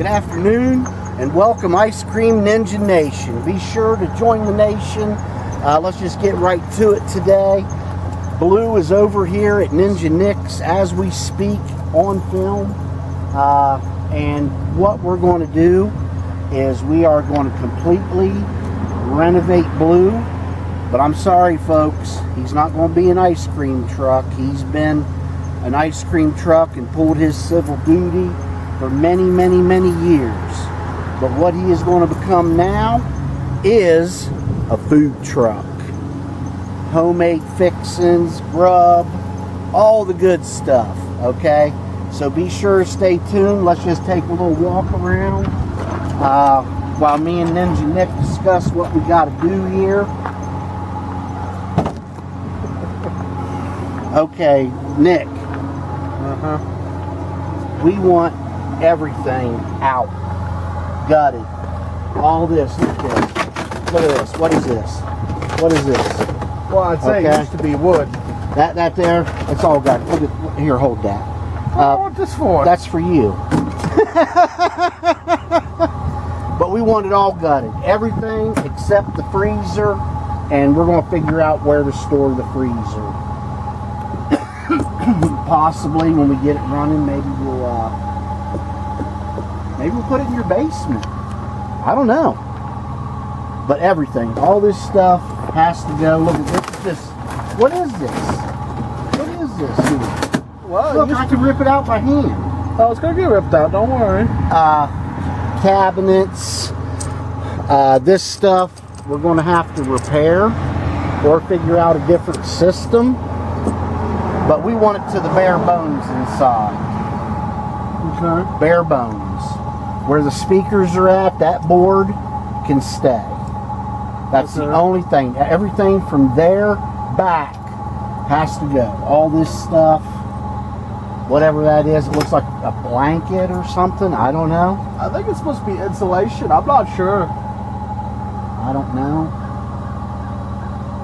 afternoon, and welcome Ice Cream Ninja Nation. Be sure to join the nation. Let's just get right to it today. Blue is over here at Ninja Nick's as we speak on film. And what we're going to do is we are going to completely renovate Blue. But I'm sorry, folks, he's not going to be an ice cream truck. He's been an ice cream truck and pulled his civil duty for many, many, many years. But what he is going to become now is a food truck. Homemade fixings, grub, all the good stuff, okay? So be sure to stay tuned. Let's just take a little walk around while me and Ninja Nick discuss what we got to do here. Okay, Nick. We want everything out. Gutted. All this. Look at this. Look at this. What is this? What is this? Well, I'd say it used to be wood. That there, it's all gutted. Look at, here, hold that. What do I want this for? That's for you. But we want it all gutted. Everything except the freezer, and we're going to figure out where to store the freezer. Possibly when we get it running, maybe we'll put it in your basement. I don't know. But everything, all this stuff has to go. Look at this. What is this? What is this here? Well, look, I can rip it out by hand. Oh, it's gonna get ripped out. Don't worry. Cabinets. This stuff we're going to have to repair or figure out a different system. But we want it to the bare bones inside. Okay. Bare bones. Where the speakers are at, that board can stay. That's the only thing. Everything from there back has to go. All this stuff, whatever that is, it looks like a blanket or something. I don't know. I think it's supposed to be insulation. I'm not sure. I don't know.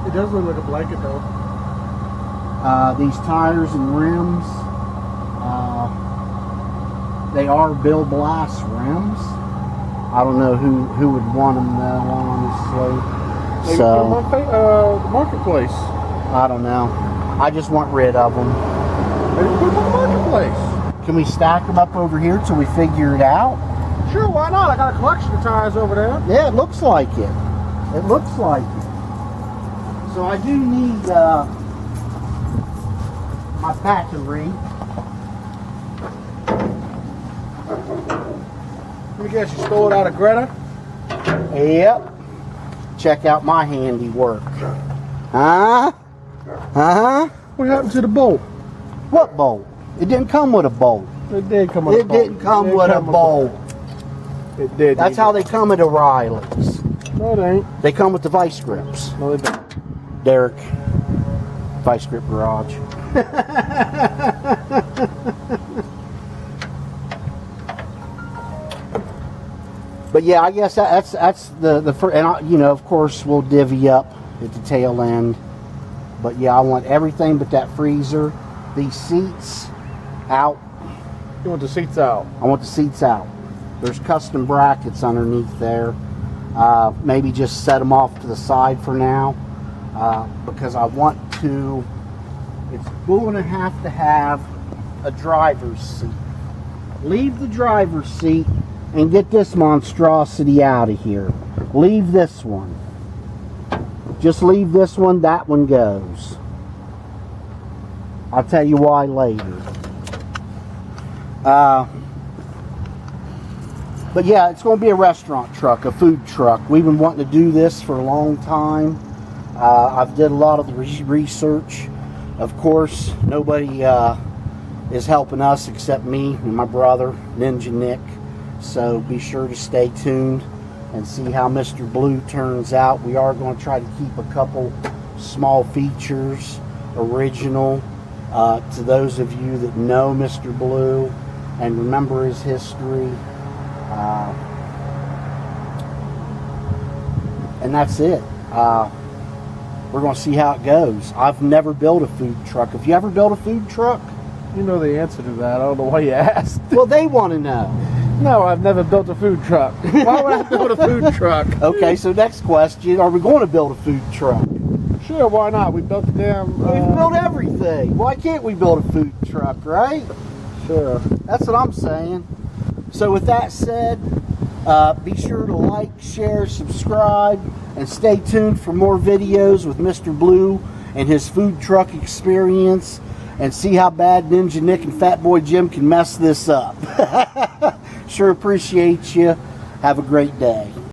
It does look like a blanket though. These tires and rims, they are Bill Blass rims. I don't know who would want them on this slope. Maybe So put them on the marketplace. I don't know. I just want rid of them. Maybe put them on the marketplace. Can we stack them up over here till we figure it out? Sure, why not? I got a collection of tires over there. Yeah, it looks like it. It looks like it. So I do need my battery. Let me guess, you stole it out of Greta? Yep. Check out my handiwork. Huh? Huh? What happened to the bolt? What bolt? It didn't come with a bolt. It did come with a bolt. It didn't come with a bolt. It did. That's how they come at O'Reilly's. No, it ain't. They come with the vice grips. No, they don't. Derek, Vice Grip Garage. But yeah, I guess that's the first, and you know, of course, we'll divvy up at the tail end. But yeah, I want everything but that freezer. These seats out. You want the seats out? I want the seats out. There's custom brackets underneath there. Maybe just set them off to the side for now, because I want to. It's going to have a driver's seat. Leave the driver's seat and get this monstrosity out of here. Leave this one. Just leave this one. That one goes. I'll tell you why later. But yeah, it's going to be a restaurant truck, a food truck. We've been wanting to do this for a long time. I've did a lot of the research. Of course, nobody is helping us except me and my brother, Ninja Nick. So be sure to stay tuned and see how Mr. Blue turns out. We are going to try to keep a couple small features original to those of you that know Mr. Blue and remember his history. And that's it. We're going to see how it goes. I've never built a food truck. Have you ever built a food truck? You know the answer to that. I don't know why you asked. Well, they want to know. No, I've never built a food truck. Why would I build a food truck? Okay, so next question, are we going to build a food truck? Sure, why not? We built the damn. We've built everything. Why can't we build a food truck, right? Sure. That's what I'm saying. So with that said, be sure to like, share, subscribe, and stay tuned for more videos with Mr. Blue and his food truck experience, and see how bad Ninja Nick and Fat Boy Jim can mess this up. Sure appreciate you. Have a great day.